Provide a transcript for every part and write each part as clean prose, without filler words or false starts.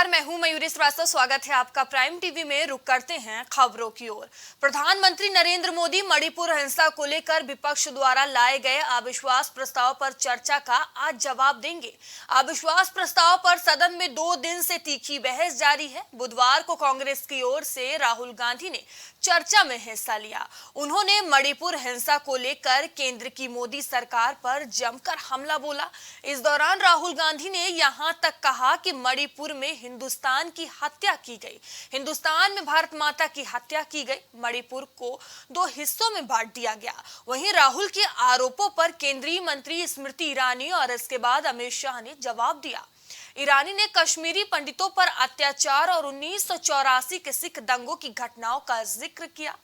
नमस्कार, मैं हूं मयूरी श्रीवास्तव। स्वागत है आपका प्राइम टीवी में। रुक करते हैं खबरों की ओर। प्रधानमंत्री नरेंद्र मोदी मणिपुर हिंसा को लेकर विपक्ष द्वारा लाए गए अविश्वास प्रस्ताव पर चर्चा का आज जवाब देंगे। अविश्वास प्रस्ताव पर सदन में 2 दिन से तीखी बहस जारी है। बुधवार को कांग्रेस की ओर से राहुल गांधी ने चर्चा में हिस्सा लिया। उन्होंने मणिपुर हिंसा को लेकर केंद्र की मोदी सरकार पर जमकर हमला बोला। इस दौरान राहुल गांधी ने यहां तक कहा कि मणिपुर में हिंदुस्तान की हत्या की गई, हिंदुस्तान में भारत माता की हत्या की गई, मणिपुर को 2 हिस्सों में बांट दिया गया। वहीं राहुल के आरोपों पर केंद्रीय मंत्री स्मृति ईरानी और इसके बाद अमित शाह ने जवाब दिया। ईरानी ने कश्मीरी पंडितों पर अत्याचार और 1984 के सिख दंगों की घटनाओं का जिक्र किया।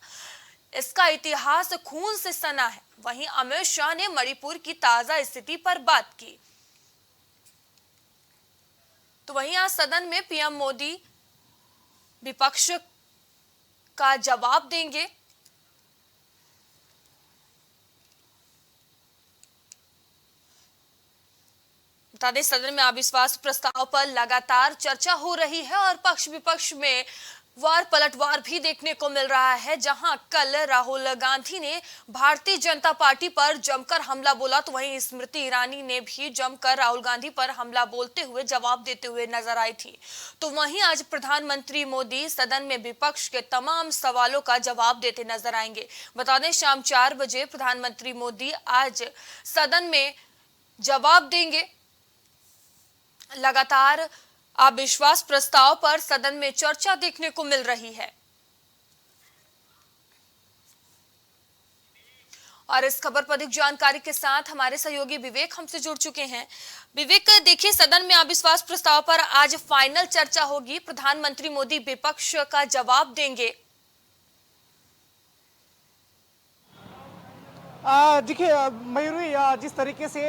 इसका इतिहास खून से सना है। वहीं अमित शाह ने मणिपुर की ताजा स्थिति पर बात की। तो वहीं आज सदन में पीएम मोदी विपक्ष का जवाब देंगे। बता दें, सदन में अविश्वास प्रस्ताव पर लगातार चर्चा हो रही है और पक्ष विपक्ष में वार पलटवार भी देखने को मिल रहा है। जहां कल राहुल गांधी ने भारतीय जनता पार्टी पर जमकर हमला बोला, तो वहीं स्मृति ईरानी ने भी जमकर राहुल गांधी पर हमला बोलते हुए जवाब देते हुए नजर आई थी। तो वहीं आज प्रधानमंत्री मोदी सदन में विपक्ष के तमाम सवालों का जवाब देते नजर आएंगे। बता दें, शाम 4 बजे प्रधानमंत्री मोदी आज सदन में जवाब देंगे। लगातार अविश्वास प्रस्ताव पर सदन में चर्चा देखने को मिल रही है। और इस खबर पर अधिक जानकारी के साथ हमारे सहयोगी विवेक हमसे जुड़ चुके हैं। विवेक, देखिए, सदन में अविश्वास प्रस्ताव पर आज फाइनल चर्चा होगी। प्रधानमंत्री मोदी विपक्ष का जवाब देंगे। देखिए मयूरी, जिस तरीके से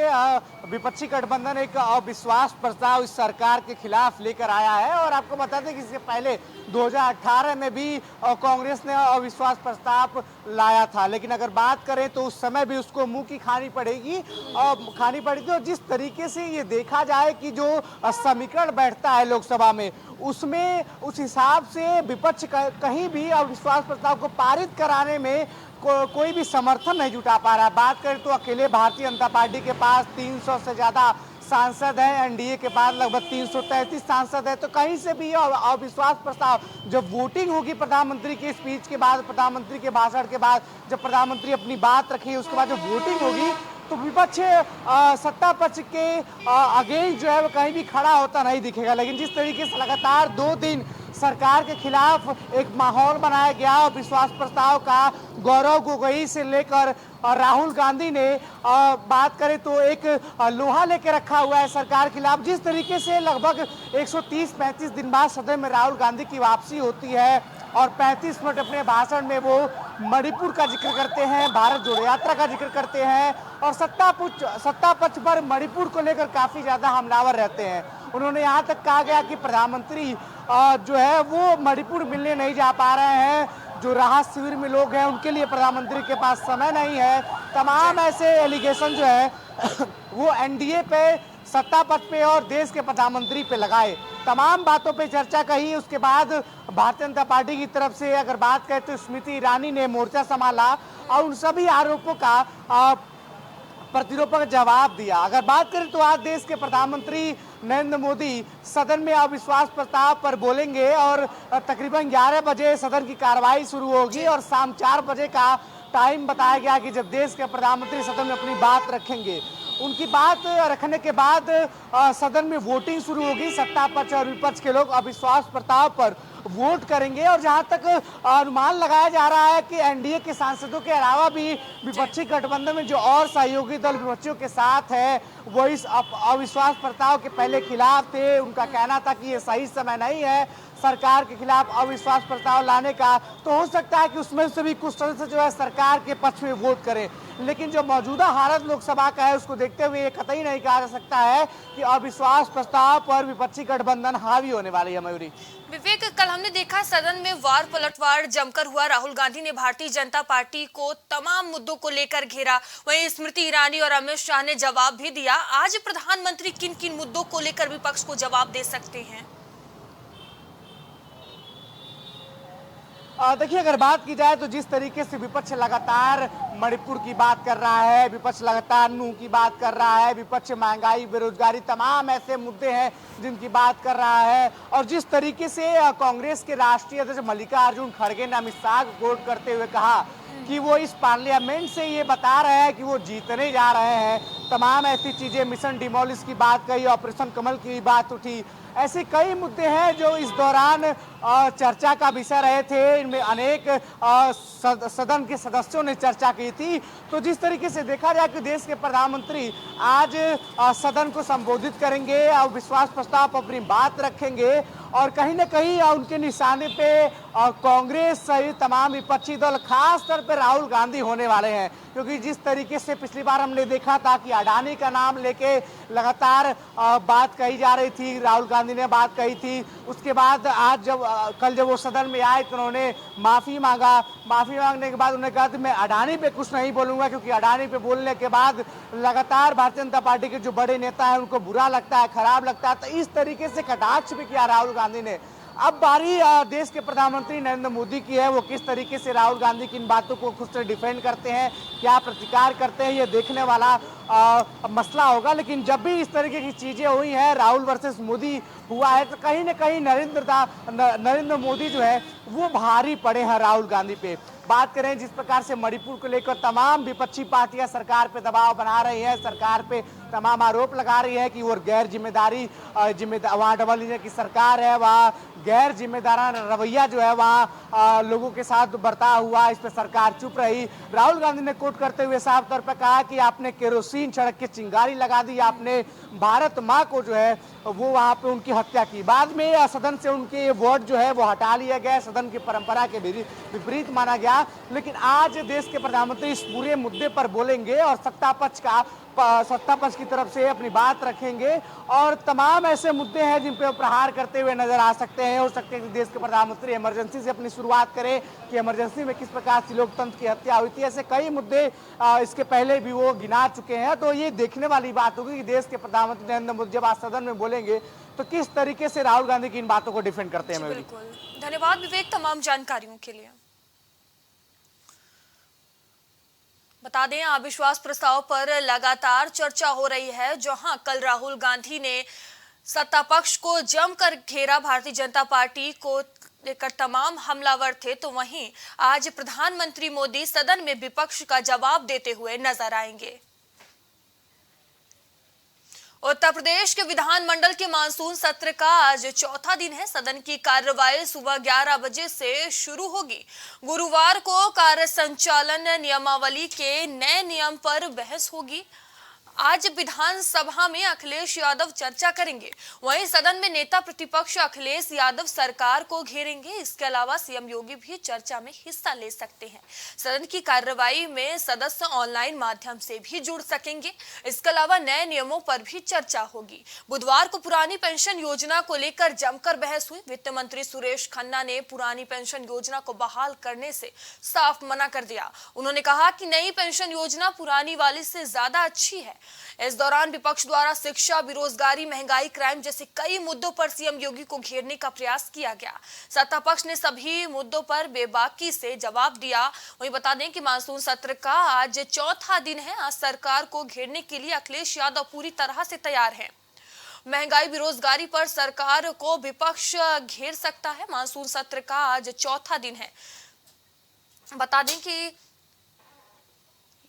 विपक्षी गठबंधन एक अविश्वास प्रस्ताव इस सरकार के खिलाफ लेकर आया है, और आपको बता दें कि इससे पहले 2018 में भी कांग्रेस ने अविश्वास प्रस्ताव लाया था, लेकिन अगर बात करें तो उस समय भी उसको मुंह की खानी पड़ेगी और जिस तरीके से ये देखा जाए कि जो समीकरण बैठता है लोकसभा में, उसमें उस हिसाब से विपक्ष कहीं भी अविश्वास प्रस्ताव को पारित कराने में कोई भी समर्थन नहीं जुटा पा रहा है। बात करें तो अकेले भारतीय जनता पार्टी के पास 300 से ज़्यादा सांसद हैं, एनडीए के पास लगभग 333 सांसद हैं, तो कहीं से भी अविश्वास प्रस्ताव, जब वोटिंग होगी प्रधानमंत्री की स्पीच के बाद, प्रधानमंत्री के भाषण के बाद, जब प्रधानमंत्री अपनी बात रखेंगे, उसके बाद जब वोटिंग होगी, तो विपक्ष सत्ता पक्ष के अगेंस्ट जो है वो कहीं भी खड़ा होता नहीं दिखेगा। लेकिन जिस तरीके से लगातार 2 दिन सरकार के खिलाफ एक माहौल बनाया गया और विश्वास प्रस्ताव का, गौरव गोगोई से लेकर राहुल गांधी ने बात करें तो एक लोहा लेके रखा हुआ है सरकार के खिलाफ। जिस तरीके से लगभग 130-35 दिन बाद सदन में राहुल गांधी की वापसी होती है और 35 मिनट अपने भाषण में वो मणिपुर का जिक्र करते हैं, भारत जोड़ो यात्रा का जिक्र करते हैं और सत्ता पक्ष पर मणिपुर को लेकर काफी ज्यादा हमलावर रहते हैं। उन्होंने यहाँ तक कहा गया कि प्रधानमंत्री जो है वो मणिपुर मिलने नहीं जा पा रहे हैं, जो राहत शिविर में लोग हैं उनके लिए प्रधानमंत्री के पास समय नहीं है। तमाम ऐसे एलिगेशन जो है वो एनडीए पे, सत्ता पक्ष पे और देश के प्रधानमंत्री पे लगाए। तमाम बातों पे चर्चा कही। उसके बाद भारतीय जनता पार्टी की तरफ से अगर बात करें तो स्मृति ईरानी ने मोर्चा संभाला और उन सभी आरोपों का प्रतिरोध जवाब दिया। अगर बात करें तो आज देश के प्रधानमंत्री नरेंद्र मोदी सदन में अविश्वास प्रस्ताव पर बोलेंगे और तकरीबन 11 बजे सदन की कार्रवाई शुरू होगी और शाम 4 बजे का टाइम बताया गया कि जब देश के प्रधानमंत्री सदन में अपनी बात रखेंगे। उनकी बात रखने के बाद सदन में वोटिंग शुरू होगी। सत्ता पक्ष और विपक्ष के लोग अविश्वास प्रस्ताव पर वोट करेंगे और जहां तक अनुमान लगाया जा रहा है कि एनडीए के सांसदों के अलावा भी विपक्षी गठबंधन में जो और सहयोगी दल विपक्षियों के साथ है वो इस अविश्वास प्रस्ताव के पहले खिलाफ थे। उनका कहना था कि ये सही समय नहीं है सरकार के खिलाफ अविश्वास प्रस्ताव लाने का, तो हो सकता है कि उसमें से भी कुछ सदस्य जो है सरकार के पक्ष में वोट करें। लेकिन जो मौजूदा हालत लोकसभा का है उसको देखते हुए ये कतई नहीं कहा जा सकता है कि अविश्वास प्रस्ताव पर विपक्षी गठबंधन हावी होने वाली है। मयूरी, विवेक, कल हमने देखा सदन में वार पलटवार जमकर हुआ। राहुल गांधी ने भारतीय जनता पार्टी को तमाम मुद्दों को लेकर घेरा, वहीं स्मृति ईरानी और अमित शाह ने जवाब भी दिया। आज प्रधानमंत्री किन किन मुद्दों को लेकर विपक्ष को जवाब दे सकते हैं? देखिए, अगर बात की जाए तो जिस तरीके से विपक्ष लगातार मणिपुर की बात कर रहा है, विपक्ष लगातार नूह की बात कर रहा है, विपक्ष महंगाई, बेरोजगारी, तमाम ऐसे मुद्दे हैं जिनकी बात कर रहा है, और जिस तरीके से कांग्रेस के राष्ट्रीय अध्यक्ष मल्लिकार्जुन खड़गे ने अमित शाह को कोट करते हुए कहा कि वो इस पार्लियामेंट से ये बता रहे हैं कि वो जीतने जा रहे हैं, तमाम ऐसी चीजें, मिशन डिमोलिश की बात कही, ऑपरेशन कमल की बात उठी, ऐसे कई मुद्दे हैं जो इस दौरान चर्चा का विषय रहे थे। इनमें अनेक सदन के सदस्यों ने चर्चा की थी। तो जिस तरीके से देखा जाए कि देश के प्रधानमंत्री आज सदन को संबोधित करेंगे और विश्वास प्रस्ताव पर अपनी बात रखेंगे, और कहीं ना कहीं उनके निशाने पे कांग्रेस सहित तमाम विपक्षी दल, खास तौर पे राहुल गांधी होने वाले हैं, क्योंकि जिस तरीके से पिछली बार हमने देखा था कि अडानी का नाम लेके लगातार बात कही जा रही थी, राहुल गांधी ने बात कही थी, उसके बाद आज कल जब वो सदन में आए तो उन्होंने माफी मांगा, माफी मांगने के बाद उन्होंने कहा कि मैं अडानी पे कुछ नहीं बोलूंगा, क्योंकि अडानी पे बोलने के बाद लगातार भारतीय जनता पार्टी के जो बड़े नेता हैं उनको बुरा लगता है, खराब लगता है। तो इस तरीके से कटाक्ष भी किया राहुल गांधी ने। अब बारी देश के प्रधानमंत्री नरेंद्र मोदी की है, वो किस तरीके से राहुल गांधी की इन बातों को खुद से डिफेंड करते हैं, क्या प्रतिकार करते हैं, ये देखने वाला मसला होगा। लेकिन जब भी इस तरीके की चीजें हुई हैं, राहुल वर्सेस मोदी हुआ है, तो कहीं ना कहीं नरेंद्र मोदी जो है वो भारी पड़े हैं राहुल गांधी पे। बात करें जिस प्रकार से मणिपुर को लेकर तमाम विपक्षी पार्टियां सरकार पे दबाव बना रही हैं, सरकार पे तमाम आरोप लगा रही है कि वो गैर जिम्मेदारी वहाँ डबल इंजन की सरकार है, वहाँ गैर जिम्मेदाराना रवैया जो है वहाँ लोगों के साथ बर्ताव हुआ, इस पर सरकार चुप रही। राहुल गांधी ने कोट करते हुए साफ तौर पर कहा कि आपने केरोसिन सड़क के चिंगारी लगा दी, आपने भारत माँ को जो है वो वहाँ पे उनकी हत्या की। बाद में सदन से उनके वर्ड जो है वो हटा लिया गया, सदन की परंपरा के विपरीत माना गया। लेकिन आज देश के प्रधानमंत्री इस पूरे मुद्दे पर बोलेंगे और सत्ता पक्ष की तरफ से अपनी बात रखेंगे, और तमाम ऐसे मुद्दे हैं जिन पे प्रहार करते हुए नजर आ सकते हैं। हो सकते हैं कि देश के प्रधानमंत्री इमरजेंसी से अपनी शुरुआत करें कि इमरजेंसी में किस प्रकार से लोकतंत्र की हत्या हुई थी। ऐसे कई मुद्दे इसके पहले भी वो गिना चुके हैं। तो ये देखने वाली बात होगी कि देश के प्रधानमंत्री नरेंद्र मोदी जब आज सदन में बोलेंगे तो किस तरीके से राहुल गांधी की इन बातों को डिफेंड करते हैं। बिल्कुल, धन्यवाद विवेक तमाम जानकारियों के लिए। बता दें, अविश्वास प्रस्ताव पर लगातार चर्चा हो रही है। जहां कल राहुल गांधी ने सत्ता पक्ष को जमकर घेरा, भारतीय जनता पार्टी को लेकर तमाम हमलावर थे, तो वहीं आज प्रधानमंत्री मोदी सदन में विपक्ष का जवाब देते हुए नजर आएंगे। उत्तर प्रदेश के विधानमंडल के मानसून सत्र का आज चौथा दिन है। सदन की कार्यवाही सुबह 11 बजे से शुरू होगी। गुरुवार को कार्य संचालन नियमावली के नए नियम पर बहस होगी। आज विधानसभा में अखिलेश यादव चर्चा करेंगे। वहीं सदन में नेता प्रतिपक्ष अखिलेश यादव सरकार को घेरेंगे। इसके अलावा सीएम योगी भी चर्चा में हिस्सा ले सकते हैं। सदन की कार्यवाही में सदस्य ऑनलाइन माध्यम से भी जुड़ सकेंगे। इसके अलावा नए नियमों पर भी चर्चा होगी। बुधवार को पुरानी पेंशन योजना को लेकर जमकर बहस हुई। वित्त मंत्री सुरेश खन्ना ने पुरानी पेंशन योजना को बहाल करने से साफ मना कर दिया। उन्होंने कहा कि नई पेंशन योजना पुरानी वाली से ज्यादा अच्छी है। इस दौरान विपक्ष द्वारा शिक्षा, बेरोजगारी, महंगाई, क्राइम जैसे कई मुद्दों पर सीएम योगी को घेरने का प्रयास किया गया। सत्ता पक्ष ने सभी मुद्दों पर बेबाकी से जवाब दिया। वहीं बता दें कि मानसून सत्र का आज चौथा दिन है। आज सरकार को घेरने के लिए अखिलेश यादव पूरी तरह से तैयार हैं। महंगाई, बेरोजगारी पर सरकार को विपक्ष घेर सकता है। मानसून सत्र का आज चौथा दिन है। बता दें कि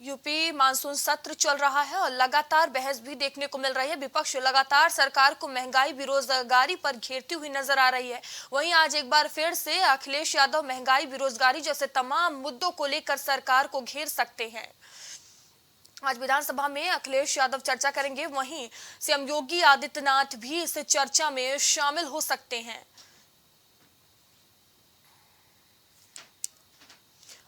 यूपी मानसून सत्र चल रहा है और लगातार बहस भी देखने को मिल रही है। विपक्ष लगातार सरकार को महंगाई, बेरोजगारी पर घेरती हुई नजर आ रही है। वहीं आज एक बार फिर से अखिलेश यादव महंगाई, बेरोजगारी जैसे तमाम मुद्दों को लेकर सरकार को घेर सकते हैं। आज विधानसभा में अखिलेश यादव चर्चा करेंगे। वहीं सीएम योगी आदित्यनाथ भी इस चर्चा में शामिल हो सकते हैं।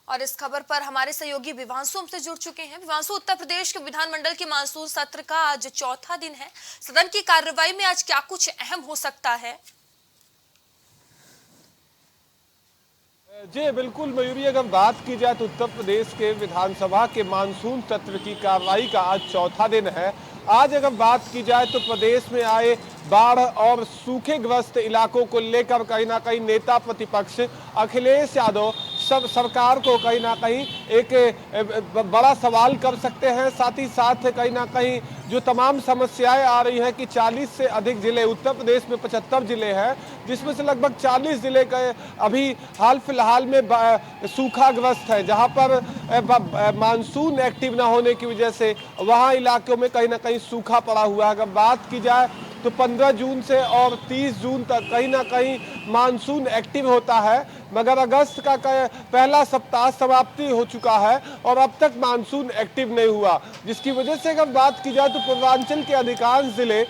और इस खबर पर हमारे सहयोगी विवांशु हमसे जुड़ चुके हैं। विवांशु, उत्तर प्रदेश के विधानमंडल के मानसून सत्र का आज चौथा दिन है। सदन की कार्रवाई में आज क्या कुछ अहम हो सकता है? जी बिल्कुल मयूरी, अगर बात की जाए तो उत्तर प्रदेश के विधानसभा के मानसून सत्र की कार्रवाई का आज चौथा दिन है। आज अगर बात की जाए तो प्रदेश में आए बाढ़ और सूखे ग्रस्त इलाकों को लेकर कहीं ना कहीं नेता प्रतिपक्ष अखिलेश यादव सब सरकार को कहीं ना कहीं एक बड़ा सवाल कर सकते हैं। साथ ही साथ कहीं ना कहीं जो तमाम समस्याएं आ रही हैं कि 40 से अधिक जिले, उत्तर प्रदेश में 75 जिले हैं, जिसमें से लगभग 40 जिले का अभी हाल फिलहाल में सूखाग्रस्त है, जहां पर मानसून एक्टिव ना होने की वजह से वहां इलाकों में कहीं ना कहीं सूखा पड़ा हुआ है। अगर बात की जाए तो 15 जून से और 30 जून तक कहीं ना कहीं मानसून एक्टिव होता है, मगर अगस्त का पहला सप्ताह समाप्ति हो चुका है और अब तक मानसून एक्टिव नहीं हुआ, जिसकी वजह से अगर बात की जाए तो पूर्वांचल के अधिकांश जिले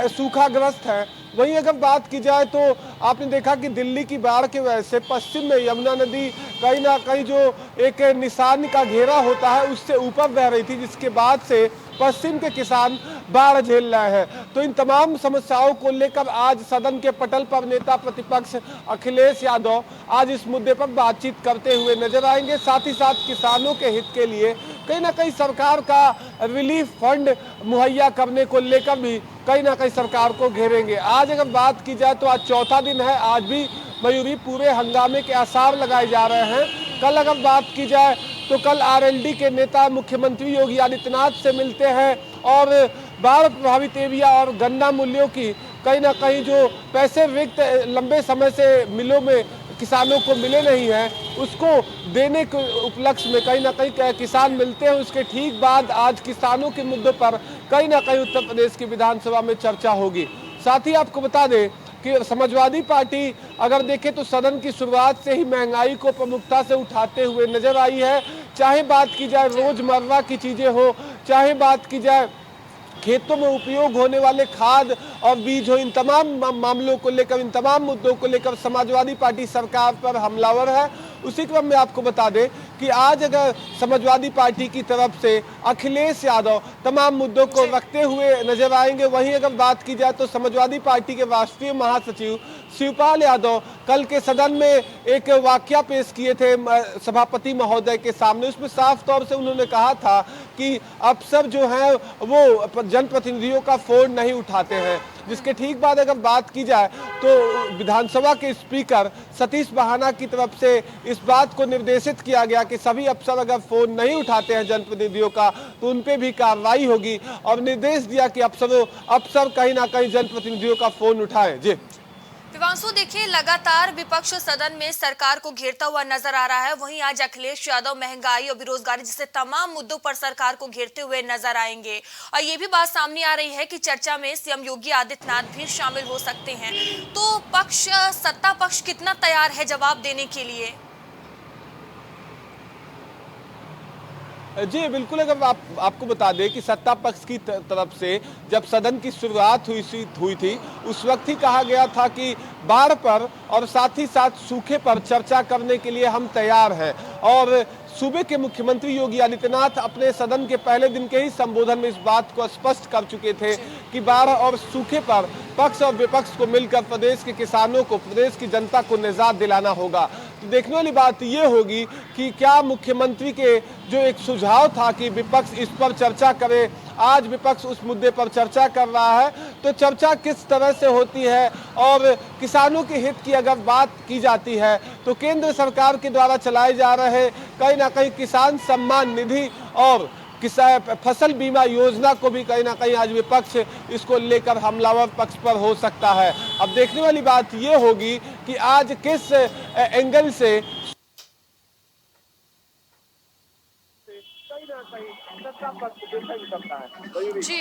सूखाग्रस्त हैं। वहीं अगर बात की जाए तो आपने देखा कि दिल्ली की बाढ़ की वजह से पश्चिम में यमुना नदी कहीं ना कहीं जो एक निशान का घेरा होता है उससे ऊपर बह रही थी, जिसके बाद से पश्चिम के किसान बाढ़ झेल रहे हैं। तो इन तमाम समस्याओं को लेकर आज सदन के पटल पर नेता प्रतिपक्ष अखिलेश यादव आज इस मुद्दे पर बातचीत करते हुए नजर आएंगे। साथ ही साथ किसानों के हित के लिए कहीं ना कहीं सरकार का रिलीफ फंड मुहैया करने को लेकर भी कहीं ना कहीं सरकार को घेरेंगे। आज अगर बात की जाए तो आज चौथा दिन है, आज भी मयूरी पूरे हंगामे के आसार लगाए जा रहे हैं। कल अगर बात की जाए तो कल आरएलडी के नेता मुख्यमंत्री योगी आदित्यनाथ से मिलते हैं और बाढ़ प्रभावित एरिया और गन्ना मूल्यों की कहीं ना कहीं जो पैसे रिक्त लंबे समय से मिलों में किसानों को मिले नहीं है उसको देने के उपलक्ष्य में कहीं ना कहीं किसान मिलते हैं। उसके ठीक बाद आज किसानों के मुद्दों पर कहीं ना कहीं उत्तर प्रदेश की विधानसभा में चर्चा होगी। साथ ही आपको बता दें कि समाजवादी पार्टी अगर देखें तो सदन की शुरुआत से ही महंगाई को प्रमुखता से उठाते हुए नजर आई है। चाहे बात की जाए रोजमर्रा की चीजें हो, चाहे बात की जाए खेतों में उपयोग होने वाले खाद और बीज हो, इन तमाम मामलों को लेकर, इन तमाम मुद्दों को लेकर समाजवादी पार्टी सरकार पर हमलावर है। उसी क्रम में आपको बता दें कि आज अगर समाजवादी पार्टी की तरफ से अखिलेश यादव तमाम मुद्दों को रखते हुए नजर आएंगे। वहीं अगर बात की जाए तो समाजवादी पार्टी के राष्ट्रीय महासचिव शिवपाल यादव कल के सदन में एक वाकया पेश किए थे सभापति महोदय के सामने। उसमें साफ तौर से उन्होंने कहा था कि अफसर जो हैं वो जनप्रतिनिधियों का फोन नहीं उठाते हैं, जिसके ठीक बाद अगर बात की जाए तो विधानसभा के स्पीकर सतीश महाना की तरफ से इस बात को निर्देशित किया गया कि सभी अफसर अगर फोन नहीं उठाते हैं जनप्रतिनिधियों का तो उन पे भी कार्रवाई होगी, और निर्देश दिया कि अफसर कहीं ना कहीं जनप्रतिनिधियों का फोन उठाएं। जी दिवांशु, देखिए लगातार विपक्ष सदन में सरकार को घेरता हुआ नजर आ रहा है। वहीं आज अखिलेश यादव महंगाई और बेरोजगारी जैसे तमाम मुद्दों पर सरकार को घेरते हुए नजर आएंगे और ये भी बात सामने आ रही है कि चर्चा में सीएम योगी आदित्यनाथ भी शामिल हो सकते हैं। तो सत्ता पक्ष कितना तैयार है जवाब देने के लिए? जी बिल्कुल, अगर आपको बता दें कि सत्ता पक्ष की तरफ से जब सदन की शुरुआत हुई थी उस वक्त ही कहा गया था कि बाढ़ पर और साथ ही साथ सूखे पर चर्चा करने के लिए हम तैयार हैं। और सूबे के मुख्यमंत्री योगी आदित्यनाथ अपने सदन के पहले दिन के ही संबोधन में इस बात को स्पष्ट कर चुके थे कि बाढ़ और सूखे पर पक्ष और विपक्ष को मिलकर प्रदेश के किसानों को, प्रदेश की जनता को निजात दिलाना होगा। तो देखने वाली बात ये होगी कि क्या मुख्यमंत्री के जो एक सुझाव था कि विपक्ष इस पर चर्चा करे, आज विपक्ष उस मुद्दे पर चर्चा कर रहा है, तो चर्चा किस तरह से होती है। और किसानों के हित की अगर बात की जाती है तो केंद्र सरकार के द्वारा चलाए जा रहे कहीं ना कहीं किसान सम्मान निधि और फसल बीमा योजना को भी कहीं ना कहीं आज विपक्ष इसको लेकर हमलावर पक्ष पर हो सकता है। अब देखने वाली बात ये होगी कि आज किस एंगल से जी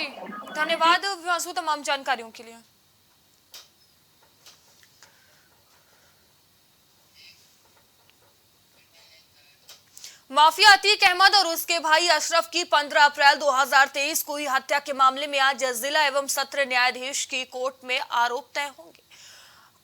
धन्यवाद विवासु तमाम जानकारियों के लिए। माफिया अतीक अहमद और उसके भाई अशरफ की 15 अप्रैल 2023 को हुई हत्या के मामले में आज जिला एवं सत्र न्यायाधीश की कोर्ट में आरोप तय होंगे।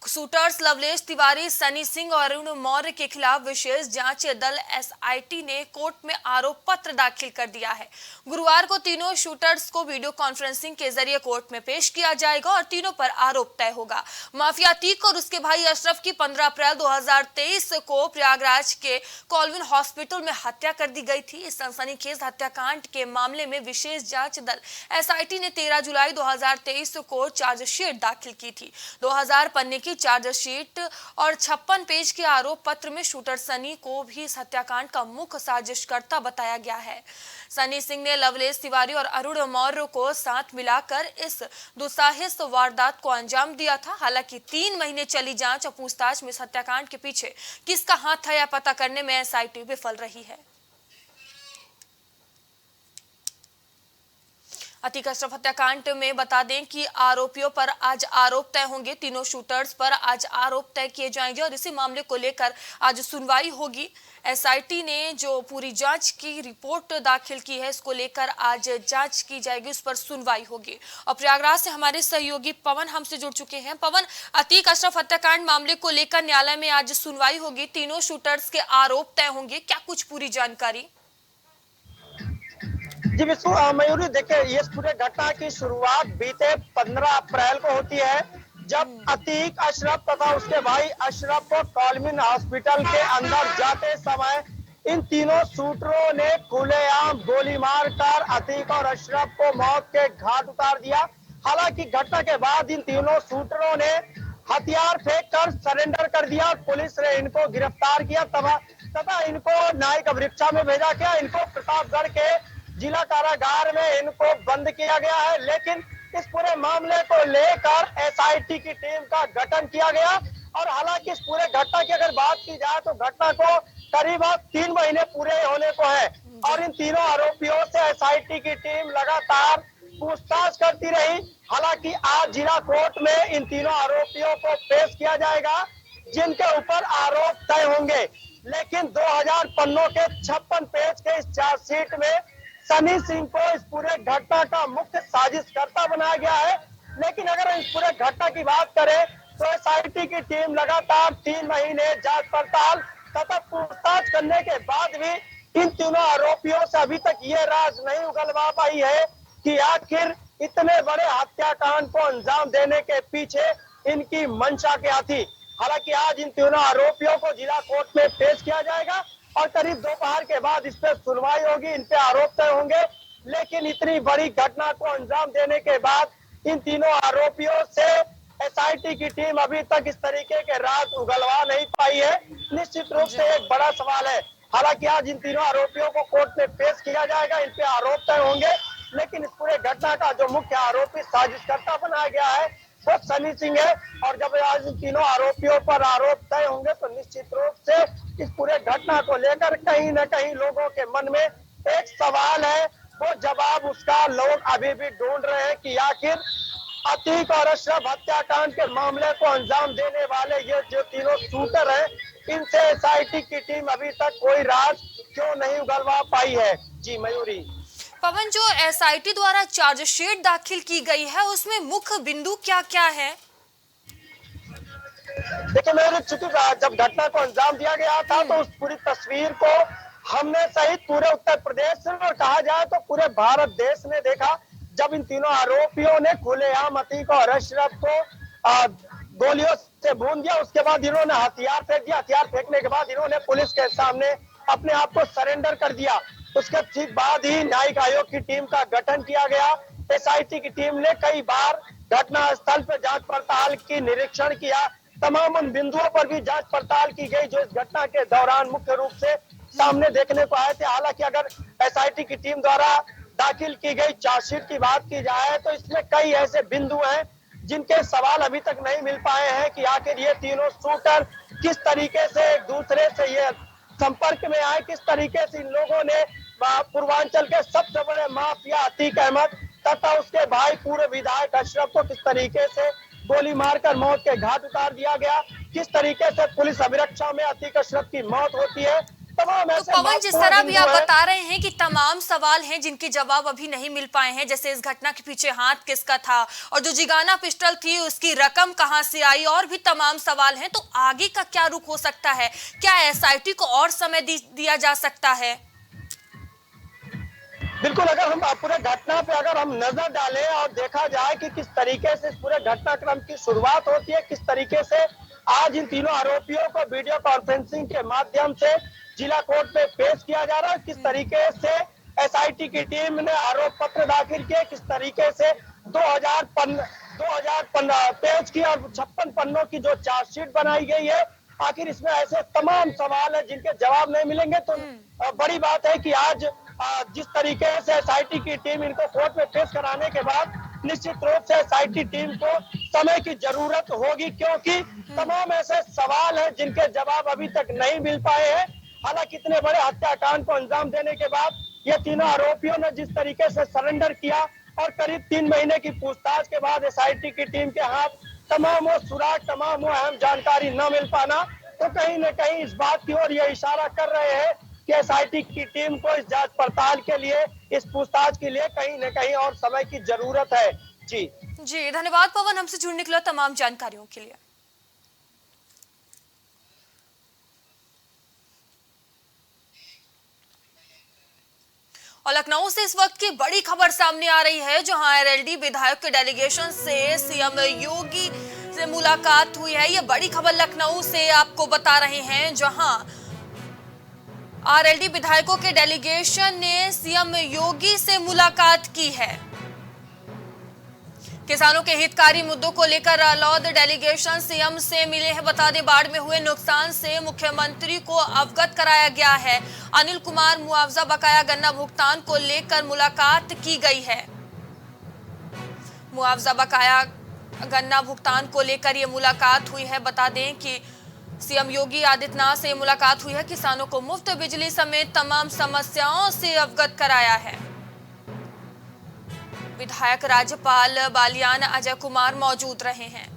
शूटर्स लवलेश तिवारी, सनी सिंह और अरुण मौर्य के खिलाफ विशेष जांच दल एसआईटी ने कोर्ट में आरोप पत्र दाखिल कर दिया है। गुरुवार को तीनों शूटर्स को वीडियो कॉन्फ्रेंसिंग के जरिए कोर्ट में पेश किया जाएगा और तीनों पर आरोप तय होगा। माफिया अतीक और उसके भाई अशरफ की 15 अप्रैल 2023 को प्रयागराज के कॉलविन हॉस्पिटल में हत्या कर दी गई थी। इस सनसनीखेज हत्याकांड के मामले में विशेष जांच दल एसआईटी ने 13 जुलाई 2023 को चार्जशीट दाखिल की थी। 2000 पन्ने की चार्जशीट और 56 पेज के आरोप पत्र में शूटर सनी को भी इस हत्याकांड का मुख्य साजिशकर्ता बताया गया है। सनी सिंह ने लवलेश तिवारी और अरुण मौर्य को साथ मिलाकर इस दुस्साहस वारदात को अंजाम दिया था। हालांकि 3 महीने चली जांच और पूछताछ में इस हत्याकांड के पीछे किसका हाथ था यह पता करने में एसआईटी विफल रही है। अतीक अशरफ हत्याकांड में बता दें कि आरोपियों पर आज आरोप तय होंगे। तीनों शूटर्स पर आज आरोप तय किए जाएंगे और इसी मामले को लेकर आज सुनवाई होगी। एसआईटी ने जो पूरी जांच की रिपोर्ट दाखिल की है, इसको लेकर आज जांच की जाएगी, उस पर सुनवाई होगी। और प्रयागराज से हमारे सहयोगी पवन हमसे जुड़ चुके हैं। पवन, अतीक अशरफ हत्याकांड मामले को लेकर न्यायालय में आज सुनवाई होगी, तीनों शूटर्स के आरोप तय होंगे, क्या कुछ पूरी जानकारी? जी विश्व मयूरी, देखिए इस पूरे घटना की शुरुआत बीते 15 अप्रैल को होती है, जब अतीक अशरफ तथा उसके भाई अशरफ को कॉलमिन हॉस्पिटल के अंदर जाते समय इन तीनों शूटरों ने खुलेआम गोली मारकर अतीक और अशरफ को मौत के घाट उतार दिया। हालांकि घटना के बाद इन तीनों शूटरों ने हथियार फेंक कर सरेंडर कर दिया। पुलिस ने इनको गिरफ्तार किया तथा इनको न्यायिक परीक्षा में भेजा गया। इनको प्रतापगढ़ के जिला कारागार में इनको बंद किया गया है। लेकिन इस पूरे मामले को लेकर एसआईटी की टीम का गठन किया गया और हालांकि इस पूरे घटना की अगर बात की जाए तो घटना को करीब 3 महीने पूरे होने को है और इन तीनों आरोपियों से एसआईटी की टीम लगातार पूछताछ करती रही। हालांकि आज जिला कोर्ट में इन तीनों आरोपियों को पेश किया जाएगा, जिनके ऊपर आरोप तय होंगे। लेकिन 2000 पन्नों के 56 पेज के इस चार्जशीट में सनी सिंह को इस पूरे घटना का मुख्य साजिशकर्ता बनाया गया है। लेकिन अगर इस पूरे घटना की बात करें तो एसआईटी की टीम लगातार 3 महीने जांच पड़ताल तथा पूछताछ करने के बाद भी इन तीनों आरोपियों से अभी तक ये राज नहीं उगलवा पाई है कि आखिर इतने बड़े हत्याकांड को अंजाम देने के पीछे इनकी मंशा क्या थी। हालांकि आज इन तीनों आरोपियों को जिला कोर्ट में पेश किया जाएगा और करीब दोपहर के बाद इस पर सुनवाई होगी, इन पे आरोप तय होंगे। लेकिन इतनी बड़ी घटना को अंजाम देने के बाद इन तीनों आरोपियों से एसआईटी की टीम अभी तक इस तरीके के राज उगलवा नहीं पाई है। निश्चित रूप से एक बड़ा सवाल है। हालांकि आज इन तीनों आरोपियों को कोर्ट में पेश किया जाएगा, इन पे आरोप तय होंगे। लेकिन इस पूरे घटना का जो मुख्य आरोपी साजिशकर्ता बनाया गया है वो सनी सिंह है और जब आज इन तीनों आरोपियों पर आरोप तय होंगे तो निश्चित रूप से इस पूरे घटना को लेकर कहीं न कहीं लोगों के मन में एक सवाल है, वो जवाब उसका लोग अभी भी ढूंढ रहे हैं कि आखिर अतीक और अशरफ हत्याकांड के मामले को अंजाम देने वाले ये जो तीनों शूटर हैं, इनसे एसआईटी की टीम अभी तक कोई राज क्यों नहीं उगलवा पाई है। जी मयूरी। पवन, जो एसआईटी द्वारा चार्जशीट दाखिल की गई है उसमें मुख्य बिंदु क्या क्या है? देखिए मेरे चूंकि जब घटना को अंजाम दिया गया था तो उस पूरी तस्वीर को हमने सहित पूरे उत्तर प्रदेश और कहा जाए तो पूरे भारत देश ने देखा, जब इन तीनों आरोपियों ने खुलेआम अतीक और अशरफ को गोलियों से भून दिया। उसके बाद इन्होंने हथियार फेंक दिया। हथियार फेंकने के बाद इन्होंने पुलिस के सामने अपने आप को सरेंडर कर दिया। उसके ठीक बाद ही न्यायिक आयोग की टीम का गठन किया गया। एसआईटी की टीम ने कई बार घटना स्थल पर जांच पड़ताल की निरीक्षण किया। तमाम उन बिंदुओं पर भी जांच पड़ताल की गई जो इस घटना के दौरान मुख्य रूप से सामने देखने को आए थे। हालांकि अगर एसआईटी की टीम द्वारा दाखिल की गई चार्जशीट की बात की जाए तो इसमें कई ऐसे बिंदु हैं जिनके सवाल अभी तक नहीं मिल पाए हैं कि आखिर ये तीनों शूटर किस तरीके से एक दूसरे से ये संपर्क में आए, किस तरीके से इन लोगों ने पूर्वांचल के सबसे बड़े माफिया अतीक अहमद तथा उसके भाई पूर्व विधायक अशरफ को किस तरीके से गोली मारकर मौत के घाट उतार दिया गया, किस तरीके से पुलिस अभिरक्षा में अतीक अशरफ की मौत होती है। तमाम तो ऐसे पवन, जिस महत्वपूर्ण तरह भी आप बिंदु हैं। बता रहे हैं कि तमाम सवाल हैं जिनके जवाब अभी नहीं मिल पाए हैं, जैसे इस घटना के पीछे हाथ किसका था और जो जिगाना पिस्टल थी उसकी रकम कहां से आई, और भी तमाम सवाल हैं, तो आगे का क्या रुख हो सकता है? क्या एसआईटी को और समय दिया जा सकता है? बिल्कुल, अगर हम पूरे घटना पे अगर हम नजर डालें और देखा जाए कि किस तरीके से इस पूरे घटनाक्रम की शुरुआत होती है, किस तरीके से आज इन तीनों आरोपियों को वीडियो कॉन्फ्रेंसिंग के माध्यम से जिला कोर्ट में पेश किया जा रहा है, किस तरीके से एसआईटी की टीम ने आरोप पत्र दाखिल किए, किस तरीके से 2015 पेज की और 56 पन्नों की जो चार्जशीट बनाई गई है, आखिर इसमें ऐसे तमाम सवाल है जिनके जवाब नहीं मिलेंगे। तो बड़ी बात है कि आज जिस तरीके से एसआईटी की टीम इनको कोर्ट में पेश कराने के बाद निश्चित रूप से एसआईटी टीम को समय की जरूरत होगी, क्योंकि तमाम ऐसे सवाल हैं जिनके जवाब अभी तक नहीं मिल पाए हैं। हालांकि इतने बड़े हत्याकांड को अंजाम देने के बाद ये तीनों आरोपियों ने जिस तरीके से सरेंडर किया और करीब 3 महीने की पूछताछ के बाद एसआईटी की टीम के हाथ तमाम वो सुराग, तमाम वो अहम जानकारी न मिल पाना, तो कहीं न कहीं इस बात की ओर ये इशारा कर रहे हैं कि एसआईटी की टीम को इस जांच पड़ताल के लिए, इस पूछताछ के लिए कहीं न कहीं और समय की जरूरत है। जी धन्यवाद पवन, हमसे जुड़ने के लिए, तमाम जानकारियों के लिए। और लखनऊ से इस वक्त की बड़ी खबर सामने आ रही है, जहां आरएलडी विधायक के डेलीगेशन से सीएम योगी से मुलाकात हुई है। ये बड़ी खबर लखनऊ से आपको बता रहे हैं, जहां आरएलडी विधायकों के डेलीगेशन ने सीएम योगी से मुलाकात की है। किसानों के हितकारी मुद्दों को लेकर रालौद डेलीगेशन सीएम से मिले हैं। बता दें, बाढ़ में हुए नुकसान से मुख्यमंत्री को अवगत कराया गया है। अनिल कुमार मुआवजा बकाया गन्ना भुगतान को लेकर मुलाकात की गई है। मुआवजा बकाया गन्ना भुगतान को लेकर यह मुलाकात हुई है। बता दें कि सीएम योगी आदित्यनाथ से मुलाकात हुई है। किसानों को मुफ्त बिजली समेत तमाम समस्याओं से अवगत कराया है। विधायक राज्यपाल बालियान अजय कुमार मौजूद रहे हैं।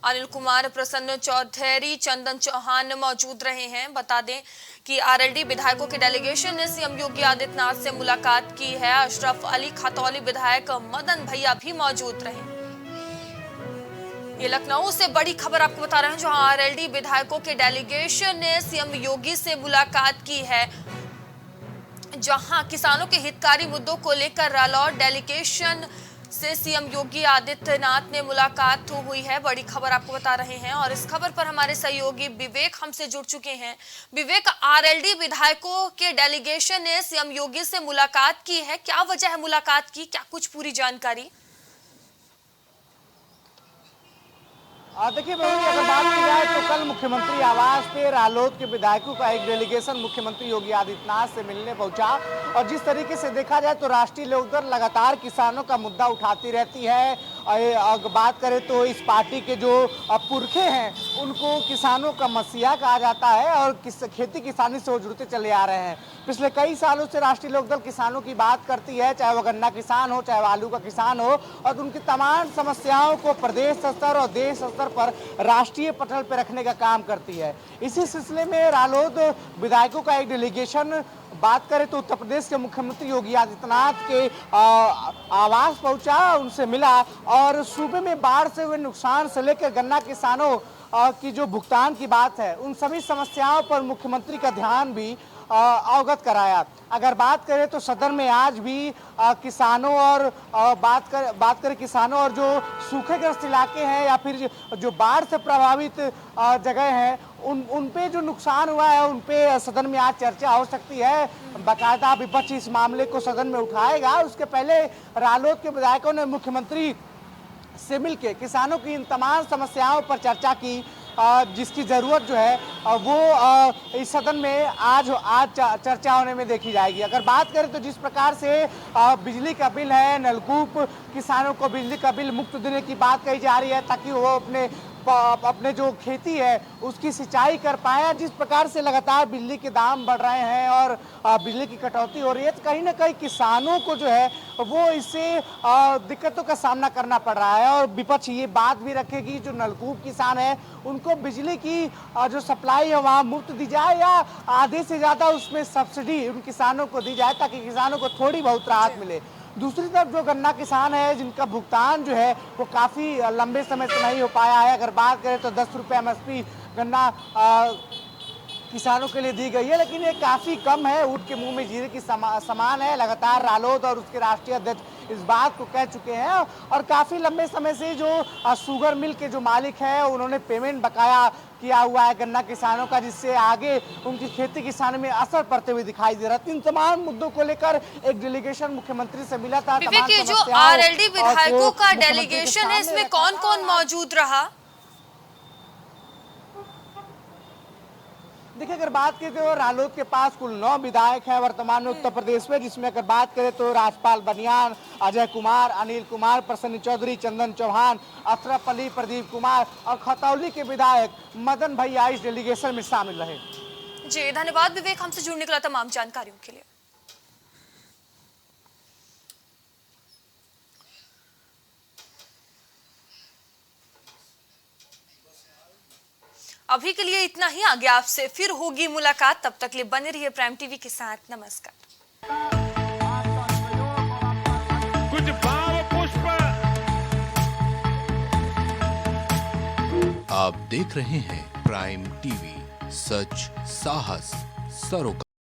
अनिल कुमार, प्रसन्न चौधरी, चंदन चौहान मौजूद रहे हैं। बता दें कि आरएलडी विधायकों के डेलीगेशन ने सीएम योगी आदित्यनाथ से मुलाकात की है। अशरफ अली, खतौली विधायक मदन भैया भी मौजूद रहे। ये लखनऊ से बड़ी खबर आपको बता रहे हैं, जहां आरएलडी विधायकों के डेलीगेशन ने सीएम योगी से मुलाकात की है। जहां किसानों के हितकारी मुद्दों को लेकर रालौद डेलीगेशन से सीएम योगी आदित्यनाथ ने मुलाकात हुई है। बड़ी खबर आपको बता रहे हैं, और इस खबर पर हमारे सहयोगी विवेक हमसे जुड़ चुके हैं। विवेक, आरएलडी विधायकों के डेलीगेशन ने सीएम योगी से मुलाकात की है, क्या वजह है मुलाकात की, क्या कुछ पूरी जानकारी? देखिए मयूरी, अगर बात की जाए तो कल मुख्यमंत्री आवास पे रालोद के विधायकों का एक डेलीगेशन मुख्यमंत्री योगी आदित्यनाथ से मिलने पहुंचा। और जिस तरीके से देखा जाए तो राष्ट्रीय लोकदल लगातार किसानों का मुद्दा उठाती रहती है। अगर बात करें तो इस पार्टी के जो पुरखे हैं उनको किसानों का मसीहा कहा जाता है, और खेती किसानी से वो जुड़ते चले आ रहे हैं। पिछले कई सालों से राष्ट्रीय लोकदल किसानों की बात करती है, चाहे वो गन्ना किसान हो, चाहे वो आलू का किसान हो, और उनकी तमाम समस्याओं को प्रदेश स्तर और देश स्तर पर राष्ट्रीय पटल पर रखने का काम करती है। इसी सिलसिले में रालोद विधायकों का एक डेलीगेशन, बात करें तो उत्तर प्रदेश के मुख्यमंत्री योगी आदित्यनाथ के आवास पहुंचा, उनसे मिला, और सूबे में बाढ़ से हुए नुकसान से लेकर गन्ना किसानों की जो भुगतान की बात है, उन सभी समस्याओं पर मुख्यमंत्री का ध्यान भी अवगत कराया। अगर बात करें तो सदन में आज भी किसानों और बात करें किसानों और जो सूखेग्रस्त इलाके हैं या फिर जो बाढ़ से प्रभावित जगह हैं, उन पे जो नुकसान हुआ है उन पे सदन में आज चर्चा हो सकती है। बाकायदा विपक्ष इस मामले को सदन में उठाएगा। उसके पहले रालोद के विधायकों ने मुख्यमंत्री से मिलकर किसानों की इन तमाम समस्याओं पर चर्चा की, जिसकी ज़रूरत जो है वो इस सदन में आज चर्चा होने में देखी जाएगी। अगर बात करें तो जिस प्रकार से बिजली का बिल है, नलकूप किसानों को बिजली का बिल मुफ्त देने की बात कही जा रही है, ताकि वो अपने अपने जो खेती है उसकी सिंचाई कर पाए। जिस प्रकार से लगातार बिजली के दाम बढ़ रहे हैं और बिजली की कटौती हो रही है, तो कहीं ना कहीं किसानों को जो है वो इससे दिक्कतों का सामना करना पड़ रहा है। और विपक्ष ये बात भी रखेगी जो नलकूप किसान है उनको बिजली की जो सप्लाई है वहाँ मुफ्त दी जाए या आधे से ज़्यादा उसमें सब्सिडी उन किसानों को दी जाए ताकि किसानों को थोड़ी बहुत राहत मिले। दूसरी तरफ जो गन्ना किसान है जिनका भुगतान जो है वो काफ़ी लंबे समय से नहीं हो पाया है। अगर बात करें तो 10 रुपये MSP गन्ना किसानों के लिए दी गई है, लेकिन ये काफ़ी कम है, ऊँट के मुंह में जीरे की समान है। लगातार रालोद और उसके राष्ट्रीय अध्यक्ष इस बात को कह चुके हैं और काफ़ी लंबे समय से जो शुगर मिल के जो मालिक है उन्होंने पेमेंट बकाया किया हुआ है गन्ना किसानों का, जिससे आगे उनकी खेती किसानी में असर पड़ते हुए दिखाई दे रहा है। इन तमाम मुद्दों को लेकर एक डेलीगेशन मुख्यमंत्री से मिला था। विवेक, ये जो RLD विधायकों का डेलीगेशन है इसमें कौन कौन मौजूद रहा? देखिए, अगर बात करें तो रालोद के पास कुल 9 विधायक हैं वर्तमान में उत्तर प्रदेश में, जिसमें अगर बात करें तो राजपाल बनियान, अजय कुमार, अनिल कुमार, प्रसन्न चौधरी, चंदन चौहान, अशरफ अली, प्रदीप कुमार और खतौली के विधायक मदन भैया इस डेलीगेशन में शामिल रहे। जी धन्यवाद विवेक, हमसे जुड़ने के लिए तमाम जानकारियों के लिए। अभी के लिए इतना ही, आगे आपसे फिर होगी मुलाकात, तब तक लिए बने रहिए प्राइम टीवी के साथ। नमस्कार। कुछ भाव पुष्प। आप देख रहे हैं प्राइम टीवी, सच साहस सरोकार।